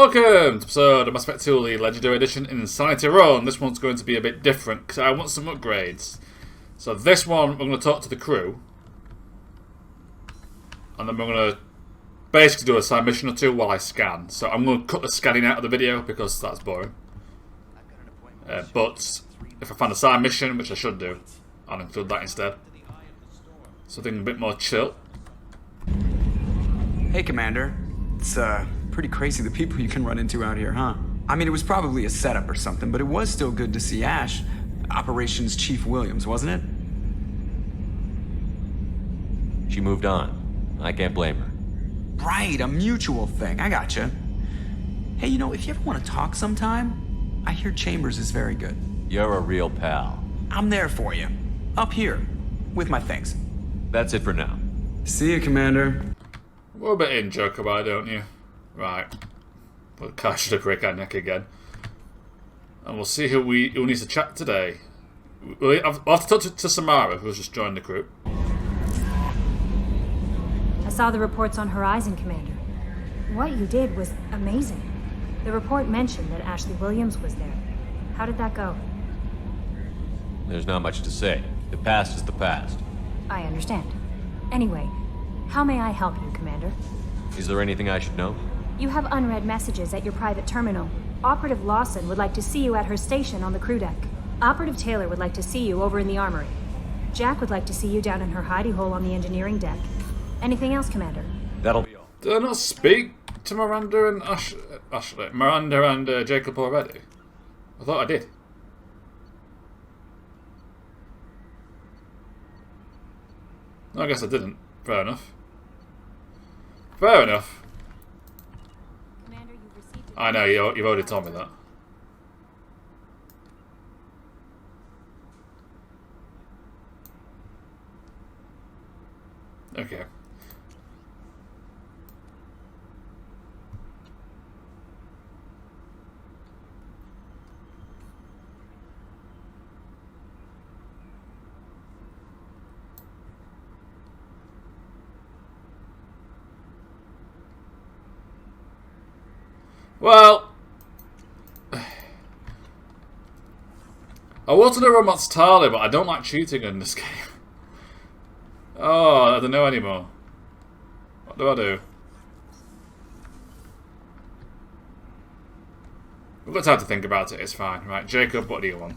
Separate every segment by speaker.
Speaker 1: Welcome to episode of Mass Effect 2, the Legendary Edition in Insanity Run. This one's going to be a bit different because I want some upgrades. So this one, I'm going to talk to the crew. And then we're going to basically do a side mission or two while I scan. So I'm going to cut the scanning out of the video because that's boring. But if I find a side mission, which I should do, I'll include that instead. Something a bit more chill.
Speaker 2: Hey, Commander. It's, pretty crazy the people you can run into out here, huh? I mean, it was probably a setup or something, but it was still good to see Ash. Operations Chief Williams, wasn't it?
Speaker 3: She moved on. I can't blame her.
Speaker 2: Right, a mutual thing. I gotcha. Hey, you know, if you ever want to talk sometime, I hear Chambers is very good.
Speaker 3: You're a real pal.
Speaker 2: I'm there for you. Up here. With my things.
Speaker 3: That's it for now.
Speaker 2: See you, Commander.
Speaker 1: We're a bit in joke about it, don't you? Right. We'll catch the break our neck again. And we'll see who needs to chat today. I'll have to talk to Samara, who's just joined the group.
Speaker 4: I saw the reports on Horizon, Commander. What you did was amazing. The report mentioned that Ashley Williams was there. How did that go?
Speaker 3: There's not much to say. The past is the past.
Speaker 4: I understand. Anyway, how may I help you, Commander?
Speaker 3: Is there anything I should know?
Speaker 4: You have unread messages at your private terminal. Operative Lawson would like to see you at her station on the crew deck. Operative Taylor would like to see you over in the armory. Jack would like to see you down in her hidey hole on the engineering deck. Anything else, Commander?
Speaker 3: That'll be all.
Speaker 1: Did I not speak to Miranda and Ashley? Miranda and Jacob already? I thought I did. No, I guess I didn't. Fair enough. Fair enough.
Speaker 4: Commander, you've received
Speaker 1: I know, you've already told me that. Okay. Well, I wanted to romance Tali, but I don't like cheating in this game. Oh, I don't know anymore. What do I do? We've got time to think about it, it's fine. Right, Jacob, what do you want?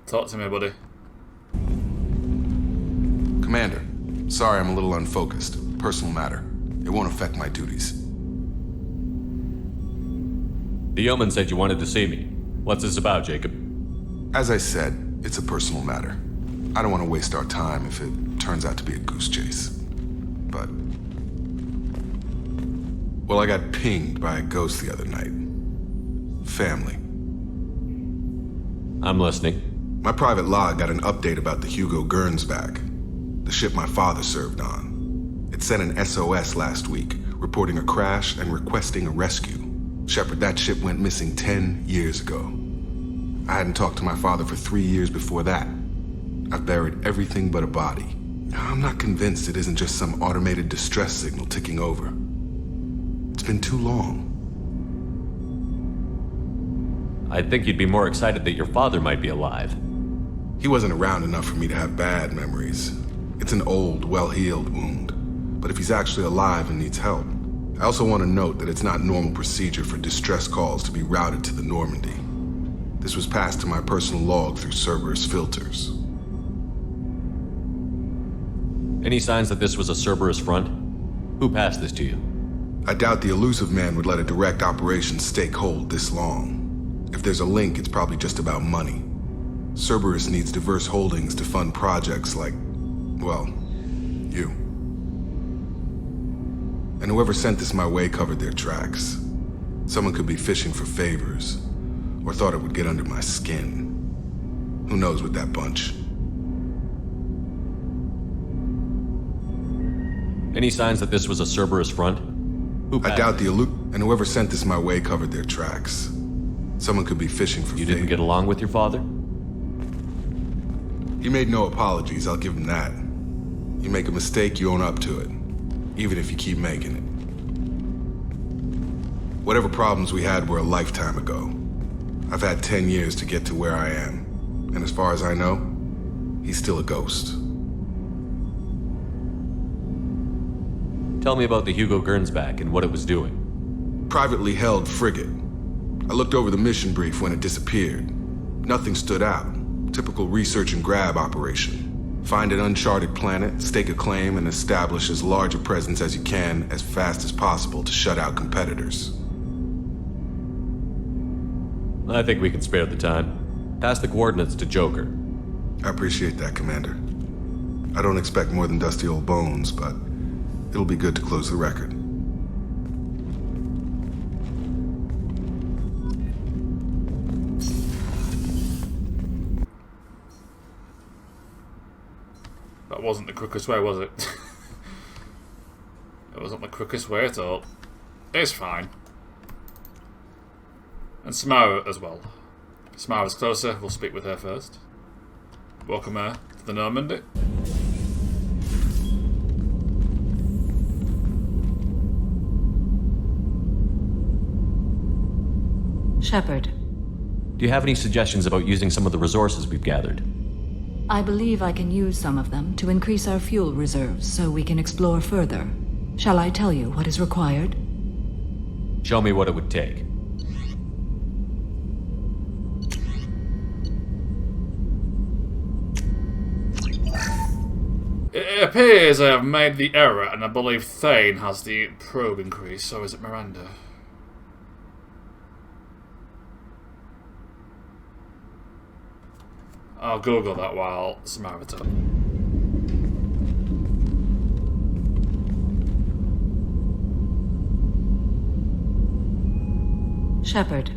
Speaker 1: Talk to me, buddy.
Speaker 5: Commander, sorry I'm a little unfocused. Personal matter. It won't affect my duties.
Speaker 3: The yeoman said you wanted to see me. What's this about, Jacob?
Speaker 5: As I said, it's a personal matter. I don't want to waste our time if it turns out to be a goose chase. But... well, I got pinged by a ghost the other night. Family.
Speaker 3: I'm listening.
Speaker 5: My private log got an update about the Hugo Gernsback, the ship my father served on. It sent an SOS last week, reporting a crash and requesting a rescue. Shepard, that ship went missing 10 years ago. I hadn't talked to my father for 3 years before that. I've buried everything but a body. I'm not convinced it isn't just some automated distress signal ticking over. It's been too long.
Speaker 3: I think you'd be more excited that your father might be alive.
Speaker 5: He wasn't around enough for me to have bad memories. It's an old, well-healed wound. But if he's actually alive and needs help, I also want to note that it's not normal procedure for distress calls to be routed to the Normandy. This was passed to my personal log through Cerberus filters.
Speaker 3: Any signs that this was a Cerberus front? Who passed this to you?
Speaker 5: I doubt the elusive man would let a direct operations stake hold this long. If there's a link, it's probably just about money. Cerberus needs diverse holdings to fund projects like, well, you. And whoever sent this my way covered their tracks. Someone could be fishing for favors, or thought it would get under my skin. Who knows with that bunch?
Speaker 3: Any signs that this was a Cerberus front? Who
Speaker 5: I doubt the and whoever sent this my way covered their tracks. Someone could be fishing for
Speaker 3: You didn't get along with your father?
Speaker 5: He made no apologies, I'll give him that. You make a mistake, you own up to it. Even if you keep making Whatever problems we had were a lifetime ago. I've had 10 years to get to where I am. And as far as I know, he's still a ghost.
Speaker 3: Tell me about the Hugo Gernsback and what it was doing.
Speaker 5: Privately held frigate. I looked over the mission brief when it disappeared. Nothing stood out. Typical research and grab operation. Find an uncharted planet, stake a claim, and establish as large a presence as you can as fast as possible to shut out competitors.
Speaker 3: I think we can spare the time. Pass the coordinates to Joker.
Speaker 5: I appreciate that, Commander. I don't expect more than dusty old bones, but it'll be good to close the record.
Speaker 1: That wasn't the quickest way, was it? It wasn't the quickest way at all. It's fine. And Samara as well. Samara's closer, we'll speak with her first. Welcome her to the Normandy.
Speaker 6: Shepard,
Speaker 3: Do you have any suggestions about using some of the resources we've gathered?
Speaker 6: I believe I can use some of them to increase our fuel reserves so we can explore further. Shall I tell you what is required?
Speaker 3: Show me what it would take.
Speaker 1: It appears I have made the error, and I believe Thane has the probe increase, so is it Miranda? I'll Google that while Samara talks.
Speaker 6: Shepard,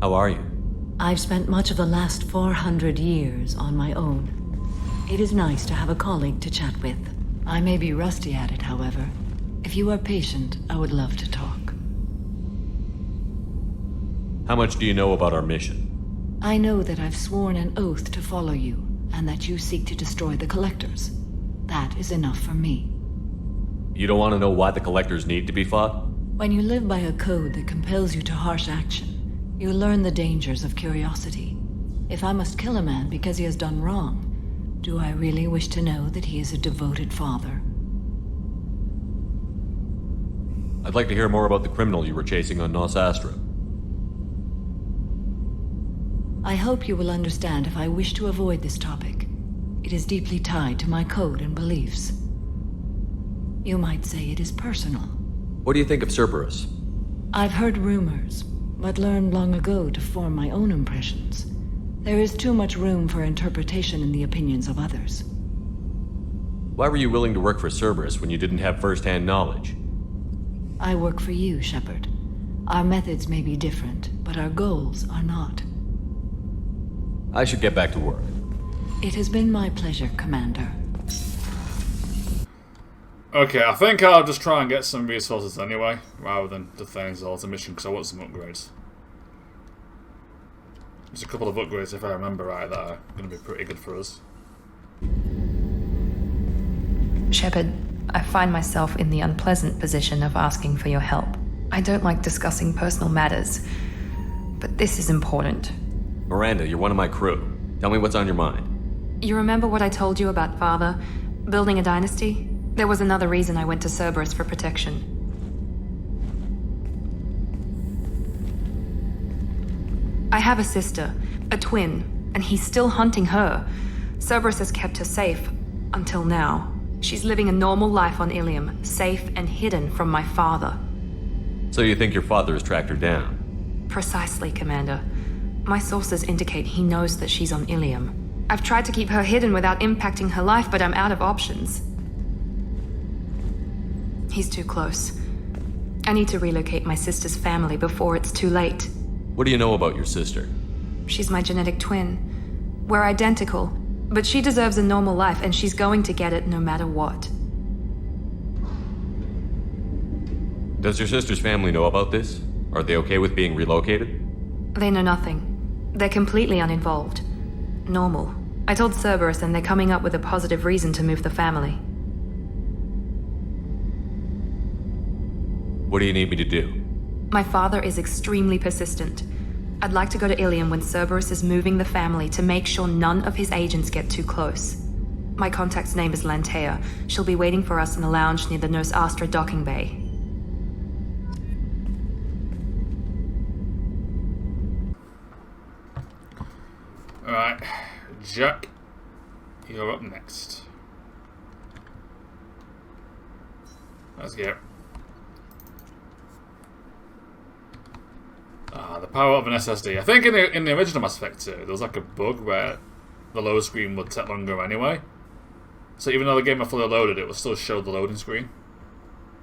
Speaker 3: How are you?
Speaker 6: I've spent much of the last 400 years on my own. It is nice to have a colleague to chat with. I may be rusty at it, however. If you are patient, I would love to talk.
Speaker 3: How much do you know about our mission?
Speaker 6: I know that I've sworn an oath to follow you, and that you seek to destroy the Collectors. That is enough for me.
Speaker 3: You don't want to know why the Collectors need to be fought?
Speaker 6: When you live by a code that compels you to harsh action, you learn the dangers of curiosity. If I must kill a man because he has done wrong, do I really wish to know that he is a devoted father?
Speaker 3: I'd like to hear more about the criminal you were chasing on Nos Astra.
Speaker 6: I hope you will understand if I wish to avoid this topic. It is deeply tied to my code and beliefs. You might say it is personal.
Speaker 3: What do you think of Cerberus?
Speaker 6: I've heard rumors, but learned long ago to form my own impressions. There is too much room for interpretation in the opinions of others.
Speaker 3: Why were you willing to work for Cerberus when you didn't have first-hand knowledge?
Speaker 6: I work for you, Shepard. Our methods may be different, but our goals are not.
Speaker 3: I should get back to work.
Speaker 6: It has been my pleasure, Commander.
Speaker 1: Okay, I think I'll just try and get some resources anyway, rather than the Thane's Altar mission, because I want some upgrades. There's a couple of upgrades, if I remember right, that are going to be pretty good for us.
Speaker 7: Shepard, I find myself in the unpleasant position of asking for your help. I don't like discussing personal matters, but this is important.
Speaker 3: Miranda, you're one of my crew. Tell me what's on your mind.
Speaker 7: You remember what I told you about Father? Building a dynasty? There was another reason I went to Cerberus for protection. I have a sister, a twin, and he's still hunting her. Cerberus has kept her safe, until now. She's living a normal life on Ilium, safe and hidden from my father.
Speaker 3: So you think your father has tracked her down?
Speaker 7: Precisely, Commander. My sources indicate he knows that she's on Ilium. I've tried to keep her hidden without impacting her life, but I'm out of options. He's too close. I need to relocate my sister's family before it's too late.
Speaker 3: What do you know about your sister?
Speaker 7: She's my genetic twin. We're identical, but she deserves a normal life, and she's going to get it no matter what.
Speaker 3: Does your sister's family know about this? Are they okay with being relocated?
Speaker 7: They know nothing. They're completely uninvolved. Normal. I told Cerberus, and they're coming up with a positive reason to move the family.
Speaker 3: What do you need me to do?
Speaker 7: My father is extremely persistent. I'd like to go to Ilium when Cerberus is moving the family to make sure none of his agents get too close. My contact's name is Lantea. She'll be waiting for us in the lounge near the Nurse Astra docking bay.
Speaker 1: Alright, Jack, you're up next. Let's go. The power of an SSD. I think in the original Mass Effect 2, there was like a bug where the load screen would take longer anyway. So even though the game was fully loaded, it would still show the loading screen.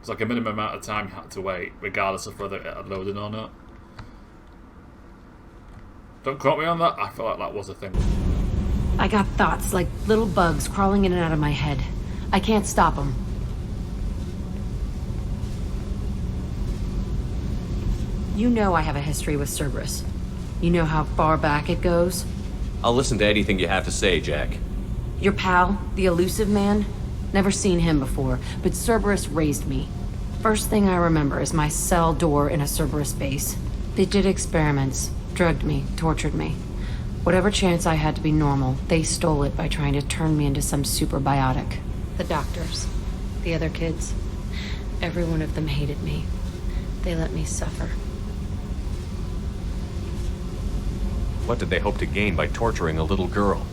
Speaker 1: It's like a minimum amount of time you had to wait, regardless of whether it had loaded or not. Don't quote me on that, I feel like that was a thing.
Speaker 8: I got thoughts like little bugs crawling in and out of my head. I can't stop them. You know I have a history with Cerberus. You know how far back it goes?
Speaker 3: I'll listen to anything you have to say, Jack.
Speaker 8: Your pal, the elusive man? Never seen him before, but Cerberus raised me. First thing I remember is my cell door in a Cerberus base. They did experiments, drugged me, tortured me. Whatever chance I had to be normal, they stole it by trying to turn me into some super biotic. The doctors, the other kids, every one of them hated me. They let me suffer.
Speaker 3: What did they hope to gain by torturing a little girl?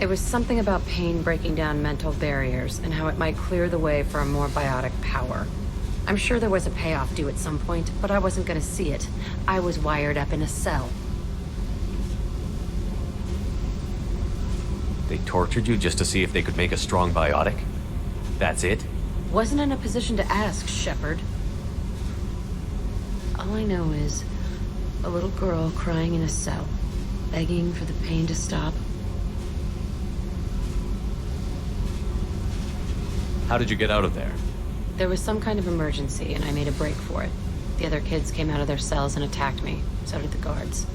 Speaker 8: It was something about pain breaking down mental barriers and how it might clear the way for a more biotic power. I'm sure there was a payoff due at some point, but I wasn't gonna see it. I was wired up in a cell.
Speaker 3: They tortured you just to see if they could make a strong biotic? That's it?
Speaker 8: Wasn't in a position to ask, Shepard. All I know is a little girl crying in a cell, begging for the pain to stop.
Speaker 3: How did you get out of there?
Speaker 8: There was some kind of emergency, and I made a break for it. The other kids came out of their cells and attacked me. So did the guards.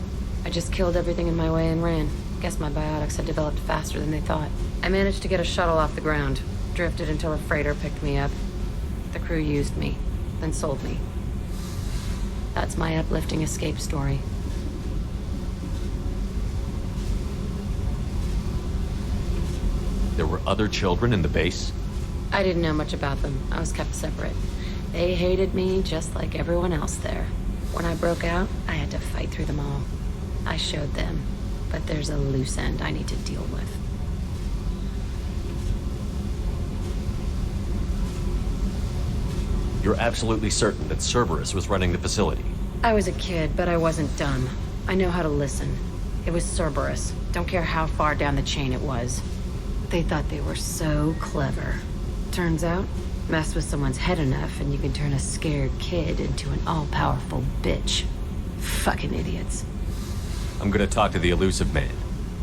Speaker 8: I just killed everything in my way and ran. Guess my biotics had developed faster than they thought. I managed to get a shuttle off the ground. Drifted until a freighter picked me up. The crew used me, then sold me. That's my uplifting escape story.
Speaker 3: There were other children in the base?
Speaker 8: I didn't know much about them. I was kept separate. They hated me just like everyone else there. When I broke out, I had to fight through them all. I showed them, but there's a loose end I need to deal with.
Speaker 3: You're absolutely certain that Cerberus was running the facility?
Speaker 8: I was a kid, but I wasn't dumb. I know how to listen. It was Cerberus. Don't care how far down the chain it was. They thought they were so clever. Turns out, mess with someone's head enough and you can turn a scared kid into an all-powerful bitch. Fucking idiots.
Speaker 3: I'm gonna talk to the elusive man,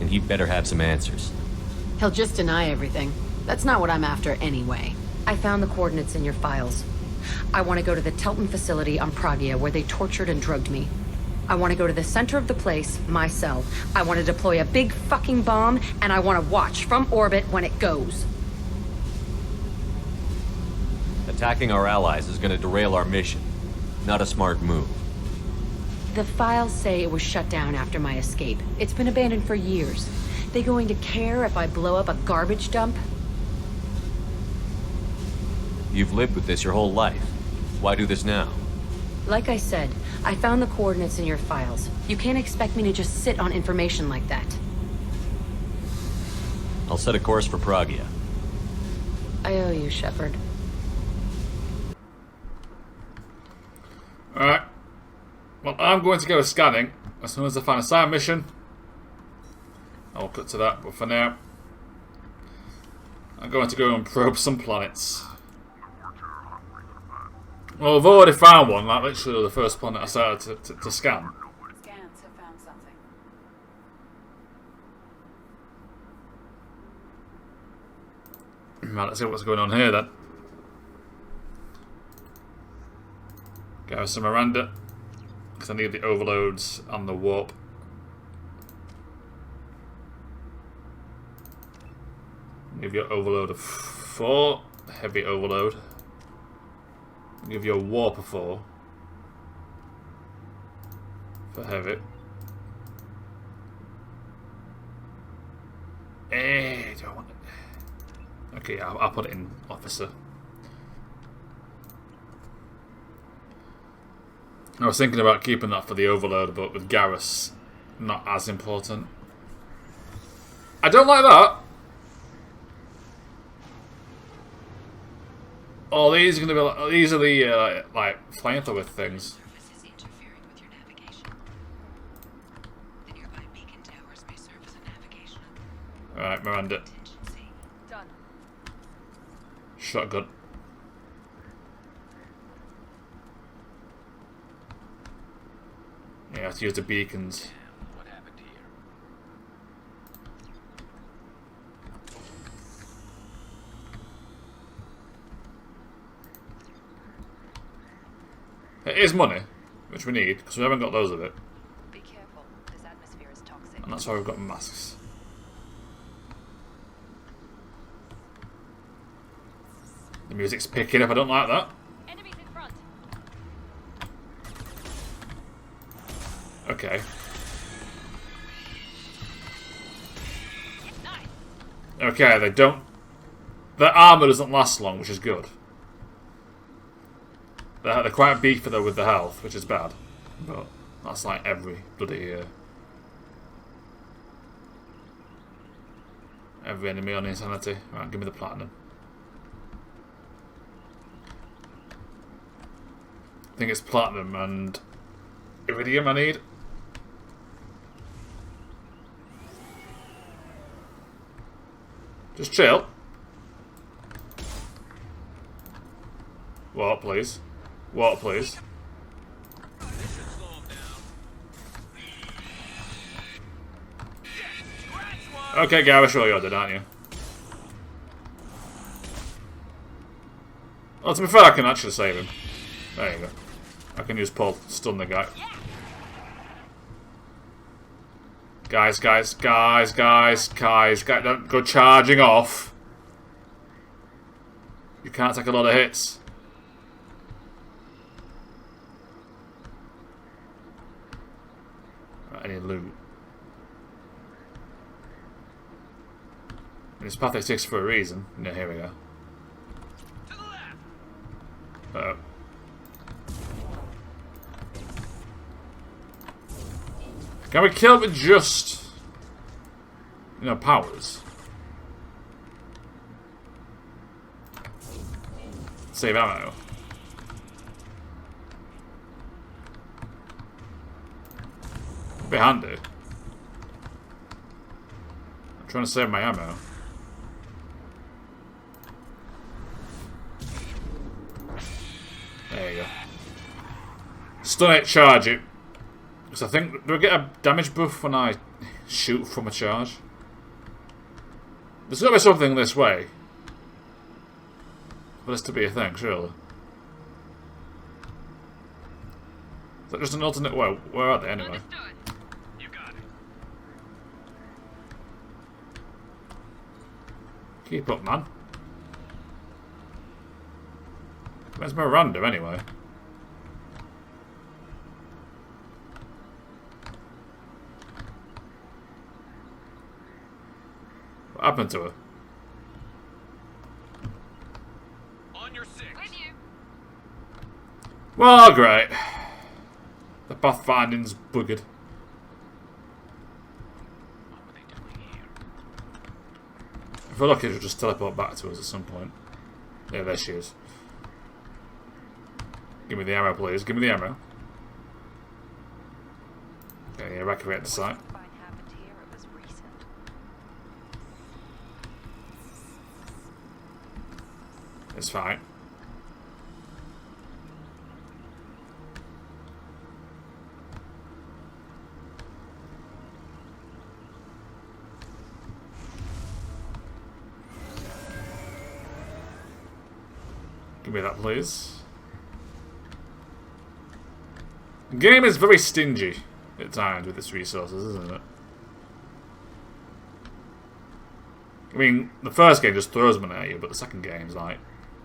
Speaker 3: and he better have some answers.
Speaker 8: He'll just deny everything. That's not what I'm after anyway. I found the coordinates in your files. I want to go to the Telton facility on Pragia where they tortured and drugged me. I want to go to the center of the place, my cell. I want to deploy a big fucking bomb, and I want to watch from orbit when it goes.
Speaker 3: Attacking our allies is gonna derail our mission. Not a smart move.
Speaker 8: The files say it was shut down after my escape. It's been abandoned for years. They going to care if I blow up a garbage dump?
Speaker 3: You've lived with this your whole life. Why do this now?
Speaker 8: Like I said, I found the coordinates in your files. You can't expect me to just sit on information like that.
Speaker 3: I'll set a course for Pragia.
Speaker 8: I owe you, Shepard.
Speaker 1: Alright. Well, I'm going to go scanning. As soon as I find a side mission, I'll cut to that. But for now, I'm going to go and probe some planets. Well, I've already found one. Like literally the first planet I started to scan.
Speaker 9: Scans have found something.
Speaker 1: Right, let's see what's going on here then. Go some Miranda, because I need the overloads and the warp. Give you an overload of 4, heavy overload. Give you a warp of 4. For heavy. Do I want it? Okay, I'll put it in officer. I was thinking about keeping that for the overload, but with Garrus, not as important. I don't like that. Oh, these are gonna be like, these are the like flamethrower things. Alright, Miranda.
Speaker 7: Done.
Speaker 1: Shotgun. Yeah, I have to use the beacons.
Speaker 10: What happened here?
Speaker 1: It is money, which we need, because we haven't got those of it.
Speaker 7: Be careful. This atmosphere is toxic.
Speaker 1: And that's why we've got masks. The music's picking up, I don't like that.
Speaker 7: Enemies in front.
Speaker 1: Okay. Okay, they don't... Their armour doesn't last long, which is good. They're quite beefy though with the health, which is bad. But that's like every bloody... every enemy on insanity. Right, give me the platinum. I think it's platinum and iridium I need. Just chill. Water, please. Water, please. Okay, Garrus, sure you're dead, aren't you? Well, to be fair, I can actually save him. There you go. I can use pull, stun the guy. Guys, don't go charging off. You can't take a lot of hits. Right, I need loot. It's path 6 for a reason. No, here we go. Uh-oh. Can we kill it with just, you know, powers? Save ammo. Be handy. I'm trying to save my ammo. There you go. Stun it, charge it. Because I think, do I get a damage buff when I shoot from a charge? There's got to be something this way. For this to be a thing, surely. Is that just an alternate way? Where are they anyway?
Speaker 10: You got it.
Speaker 1: Keep up, man. Where's Miranda anyway? What happened to her?
Speaker 10: On your six.
Speaker 7: With you.
Speaker 1: Well, great. The pathfinding's buggered.
Speaker 10: What were they doing here?
Speaker 1: If we're lucky, she'll just teleport back to us at some point. Yeah, there she is. Give me the ammo, please. Give me the ammo. Okay, evacuate the site.
Speaker 7: Something happened here. It was recent.
Speaker 1: It's fine. Give me that, please. The game is very stingy at times with its resources, isn't it? I mean, the first game just throws money at you, but the second game's like,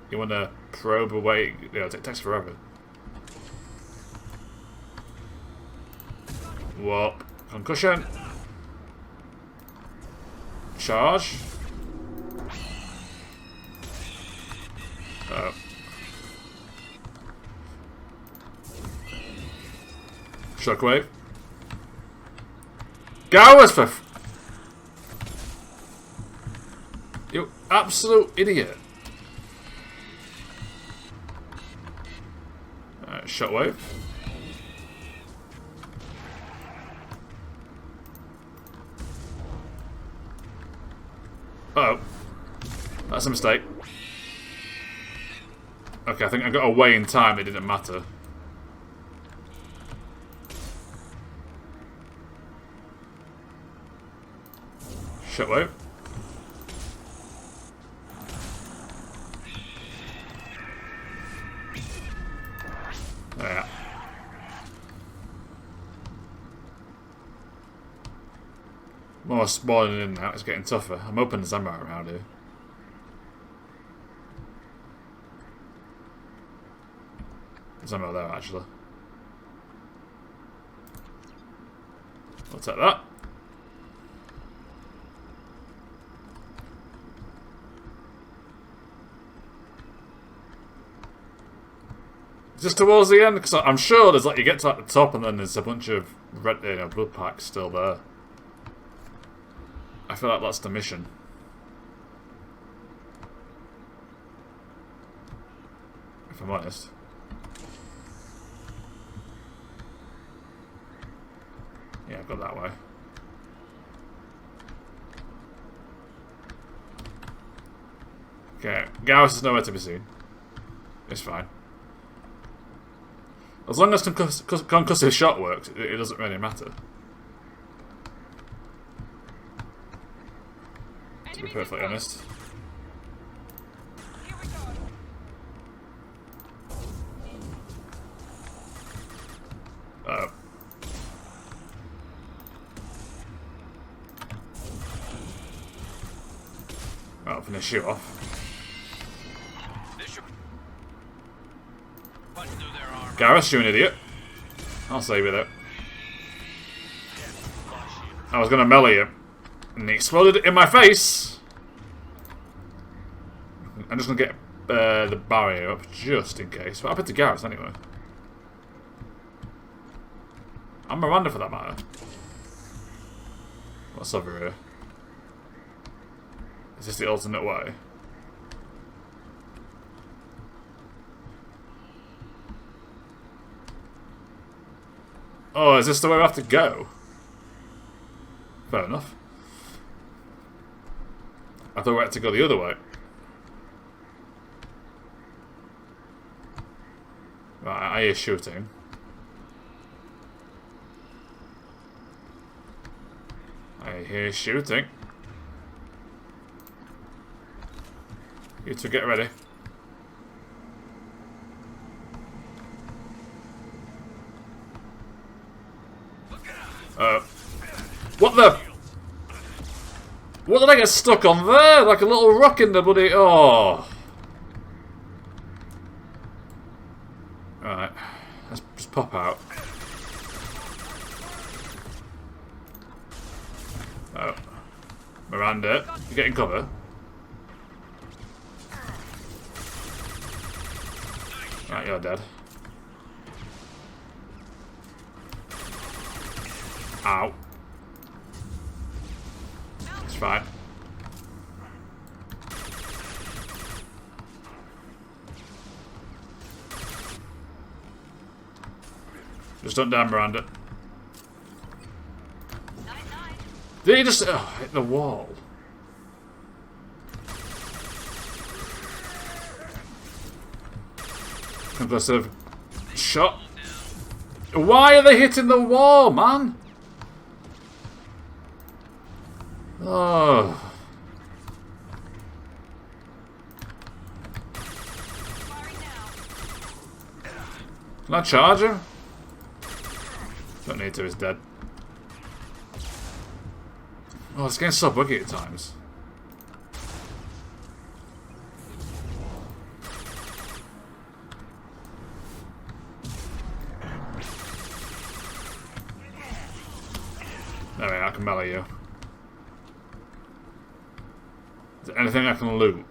Speaker 1: you want to probe away, you know, it takes forever. Whoa. Concussion. Charge. Oh. Shockwave. Gowers for... You absolute idiot. Alright, shockwave. Uh oh. That's a mistake. Okay, I think I got away in time, it didn't matter. Shockwave. Yeah. More spawning in now, it's getting tougher. I'm hoping there's ammo around here. There's ammo there actually. I'll take that. Just towards the end, because I'm sure there's like you get to the top and then there's a bunch of red, blood packs still there. I feel like that's the mission. If I'm honest. Yeah, I've got that way. Okay, Garrus is nowhere to be seen. It's fine. As long as concussive shot works, it doesn't really matter. To be perfectly honest. Uh-oh. I'll finish you off. Garrus, you an idiot. I'll save you though. I was gonna melee him, and he exploded in my face. I'm just gonna get the barrier up just in case. What happened to Garrus anyway? I'm Miranda for that matter. What's over here? Is this the alternate way? Oh, is this the way we have to go? Fair enough. I thought we had to go the other way. Right, I hear shooting. I hear shooting. You two get ready. What the? What did I get stuck on there? Like a little rock in the bloody... Oh. Right. Let's just pop out. Oh. Miranda, you getting cover? Right, you're dead. Ow. It's fine. Just don't down, Miranda. Did he just hit the wall? Concussive shot. Why are they hitting the wall, man? Oh. Can I charge him? Don't need to, he's dead. Oh, it's getting so buggy at times. Anyway, I can melee you. Is there anything I can loot?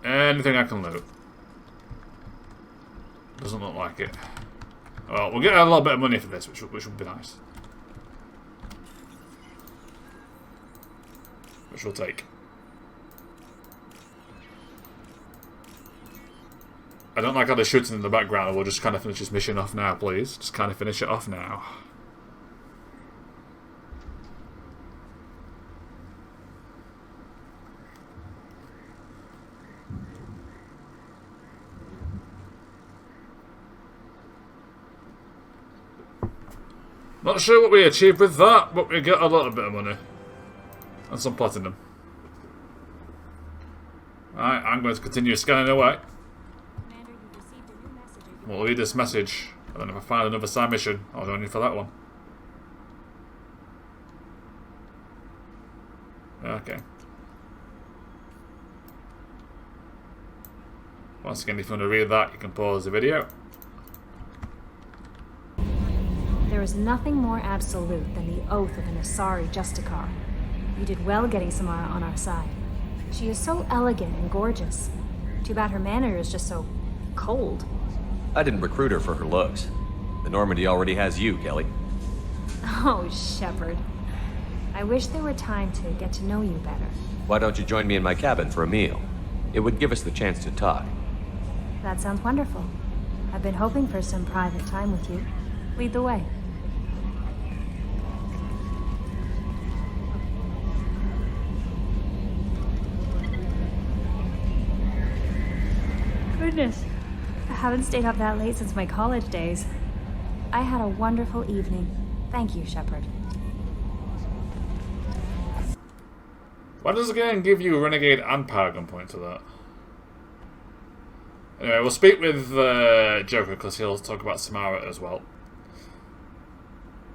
Speaker 1: Anything I can loot? Doesn't look like it. Well, we'll get a little bit of money for this, which would be nice. Which we'll take. I don't like how they're shooting in the background. We'll just kind of finish this mission off now, please. Just kind of finish it off now. Not sure what we achieved with that, but we got a little bit of money. And some platinum. Alright, I'm going to continue scanning away.
Speaker 4: Commander, you've received a new message.
Speaker 1: We'll read this message, and then if I find another side mission, I'll join you for that one. Okay. Once again, if you want to read that, you can pause the video.
Speaker 4: There is nothing more absolute than the oath of an Asari Justicar. You did well getting Samara on our side. She is so elegant and gorgeous. Too bad her manner is just so cold.
Speaker 3: I didn't recruit her for her looks. The Normandy already has you, Kelly.
Speaker 4: Oh, Shepard. I wish there were time to get to know you better.
Speaker 3: Why don't you join me in my cabin for a meal? It would give us the chance to talk.
Speaker 4: That sounds wonderful. I've been hoping for some private time with you. Lead the way. Goodness, I haven't stayed up that late since my college days. I had a wonderful evening. Thank you, Shepard.
Speaker 1: Why does the game give you Renegade and Paragon point to that? Anyway, we'll speak with Joker because he'll talk about Samara as well.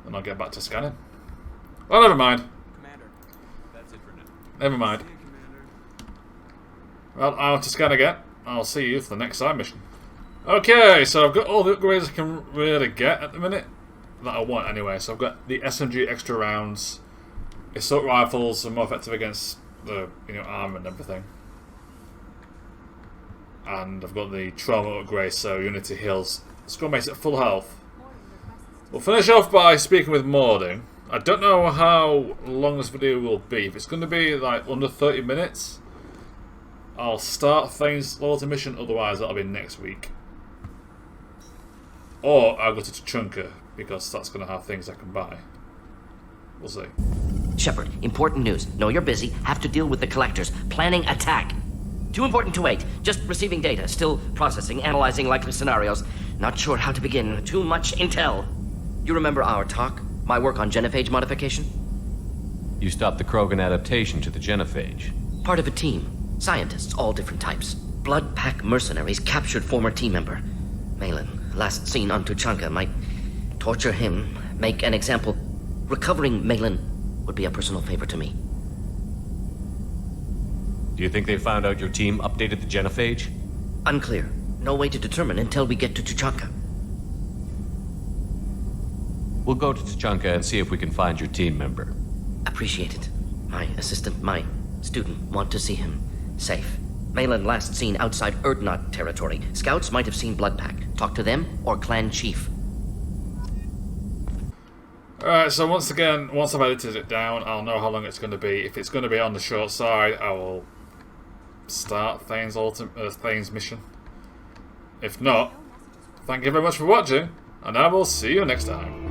Speaker 1: And I'll get back to scanning. Well, never mind.
Speaker 2: Commander.
Speaker 3: That's it for now.
Speaker 1: Never mind.
Speaker 2: See you, Commander.
Speaker 1: Well, I want to scan again. I'll see you for the next side mission. Okay, so I've got all the upgrades I can really get at the minute. That I want anyway. So I've got the SMG extra rounds. Assault rifles are more effective against the armor and everything. And I've got the trauma upgrade, so Unity heals Skullmates at full health. We'll finish off by speaking with Mording. I don't know how long this video will be. If it's going to be like under 30 minutes, I'll start Thane's loyalty mission, otherwise that'll be next week. Or I'll go to Tachunka, because that's going to have things I can buy. We'll see.
Speaker 11: Shepard, important news. Know you're busy. Have to deal with the collectors. Planning attack. Too important to wait. Just receiving data. Still processing, analyzing likely scenarios. Not sure how to begin. Too much intel. You remember our talk? My work on genophage modification?
Speaker 3: You stopped the Krogan adaptation to the genophage.
Speaker 11: Part of a team. Scientists, all different types. Blood Pack mercenaries captured former team member. Malin, last seen on Tuchanka, might torture him, make an example. Recovering Malin would be a personal favor to me.
Speaker 3: Do you think they found out your team updated the genophage?
Speaker 11: Unclear. No way to determine until we get to Tuchanka.
Speaker 3: We'll go to Tachanka and see if we can find your team member.
Speaker 11: Appreciate it. My assistant, my student, want to see him safe. Malin last seen outside Erdnot territory. Scouts might have seen Bloodpack. Talk to them or clan chief.
Speaker 1: Alright, so once again, once I've edited it down, I'll know how long it's going to be. If it's going to be on the short side, I will start Thane's mission. If not, thank you very much for watching, and I will see you next time.